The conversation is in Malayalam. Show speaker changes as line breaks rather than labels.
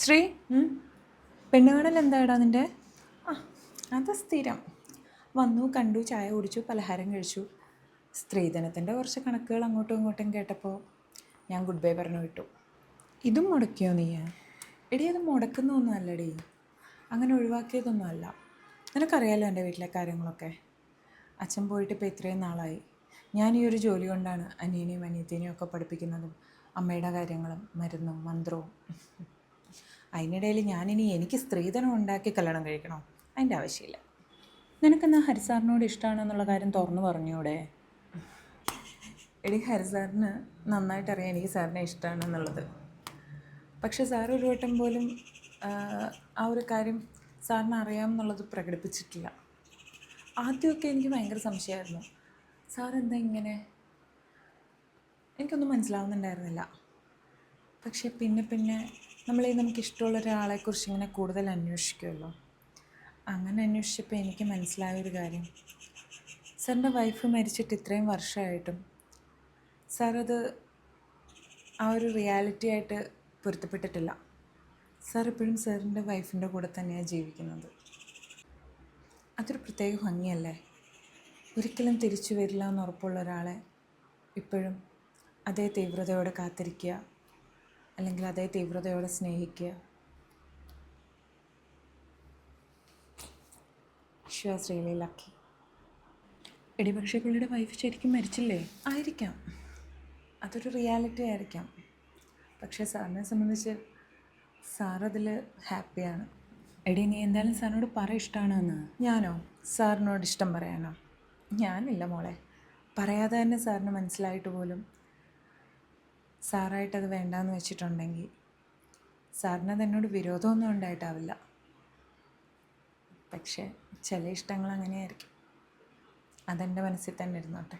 ശ്രീ, പെണ്ണ് കാണൽ എന്താടാ നിൻ്റെ? ആ, അത് സ്ഥിരം. വന്നു, കണ്ടു, ചായ കുടിച്ചു, പലഹാരം കഴിച്ചു. സ്ത്രീധനത്തിൻ്റെ കുറച്ച് കണക്കുകൾ അങ്ങോട്ടും ഇങ്ങോട്ടും കേട്ടപ്പോൾ ഞാൻ ഗുഡ് ബൈ പറഞ്ഞു വിട്ടു. ഇതും മുടക്കിയോ നീ? എടി, അത് മുടക്കുന്നൊന്നും അല്ലടി, അങ്ങനെ ഒഴിവാക്കിയതൊന്നും അല്ല. നിനക്കറിയാലോ എൻ്റെ വീട്ടിലെ കാര്യങ്ങളൊക്കെ. അച്ഛൻ പോയിട്ട് ഇപ്പോൾ ഇത്രയും നാളായി. ഞാൻ ഈ ഒരു ജോലി കൊണ്ടാണ് അനിയനെയും അനിയത്തിനെയും ഒക്കെ പഠിപ്പിക്കുന്നതും അമ്മയുടെ കാര്യങ്ങളും മരുന്നും മന്ത്രവും. അതിനിടയിൽ ഞാനിനി എനിക്ക് സ്ത്രീധനം ഉണ്ടാക്കി കല്യാണം കഴിക്കണോ? അതിൻ്റെ ആവശ്യമില്ല. നിനക്കെന്നാ ഹരിസാറിനോട് ഇഷ്ടമാണെന്നുള്ള കാര്യം തുറന്നു പറഞ്ഞൂടെ? എടി, ഹരിസാറിന് നന്നായിട്ടറിയാം എനിക്ക് സാറിനെ ഇഷ്ടമാണെന്നുള്ളത്. പക്ഷേ സാർ ഒരു വട്ടം പോലും ആ ഒരു കാര്യം സാറിന് അറിയാമെന്നുള്ളത് പ്രകടിപ്പിച്ചിട്ടില്ല. ആദ്യമൊക്കെ എനിക്ക് ഭയങ്കര സംശയമായിരുന്നു, സാർ എന്താ ഇങ്ങനെ, എനിക്കൊന്നും മനസ്സിലാവുന്നുണ്ടായിരുന്നില്ല. പക്ഷേ പിന്നെ നമുക്കിഷ്ടമുള്ള ഒരാളെക്കുറിച്ച് ഇങ്ങനെ കൂടുതൽ അന്വേഷിക്കുമല്ലോ. അങ്ങനെ അന്വേഷിച്ചപ്പോൾ എനിക്ക് മനസ്സിലായൊരു കാര്യം, സാറിൻ്റെ വൈഫ് മരിച്ചിട്ട് ഇത്രയും വർഷമായിട്ടും സാറത് ആ ഒരു റിയാലിറ്റി ആയിട്ട് പൊരുത്തപ്പെട്ടിട്ടില്ല. സാർ എപ്പോഴും സാറിൻ്റെ വൈഫിൻ്റെ കൂടെ തന്നെയാണ് ജീവിക്കുന്നത്. അതൊരു പ്രത്യേക ഭംഗിയല്ലേ? ഒരിക്കലും തിരിച്ചു വരില്ല എന്ന് ഉറപ്പുള്ള ഒരാളെ ഇപ്പോഴും അതേ തീവ്രതയോടെ കാത്തിരിക്കുക, അല്ലെങ്കിൽ അതേ തീവ്രതയോടെ സ്നേഹിക്കുക. She was really lucky. എടി, പക്ഷേ പുള്ളിയുടെ വൈഫ് ശരിക്കും മരിച്ചില്ലേ? ആയിരിക്കാം, അതൊരു റിയാലിറ്റി ആയിരിക്കാം. പക്ഷേ സാറിനെ സംബന്ധിച്ച് സാറതിൽ ഹാപ്പിയാണ്. എടി, നീ എന്തായാലും സാറിനോട് പറ ഇഷ്ടമാണെന്ന്. ഞാനോ? സാറിനോട് ഇഷ്ടം പറയാനോ? ഞാനില്ല മോളെ. പറയാതെ തന്നെ സാറിന് മനസ്സിലായിട്ട് പോലും സാറായിട്ടത് വേണ്ടാന്ന് വെച്ചിട്ടുണ്ടെങ്കിൽ സാറിനത് എന്നോട് വിരോധമൊന്നും ഉണ്ടായിട്ടാവില്ല. പക്ഷേ ചില ഇഷ്ടങ്ങൾ അങ്ങനെയായിരിക്കും. അതെൻ്റെ മനസ്സിൽ തന്നെ ഇരുന്നോട്ടെ.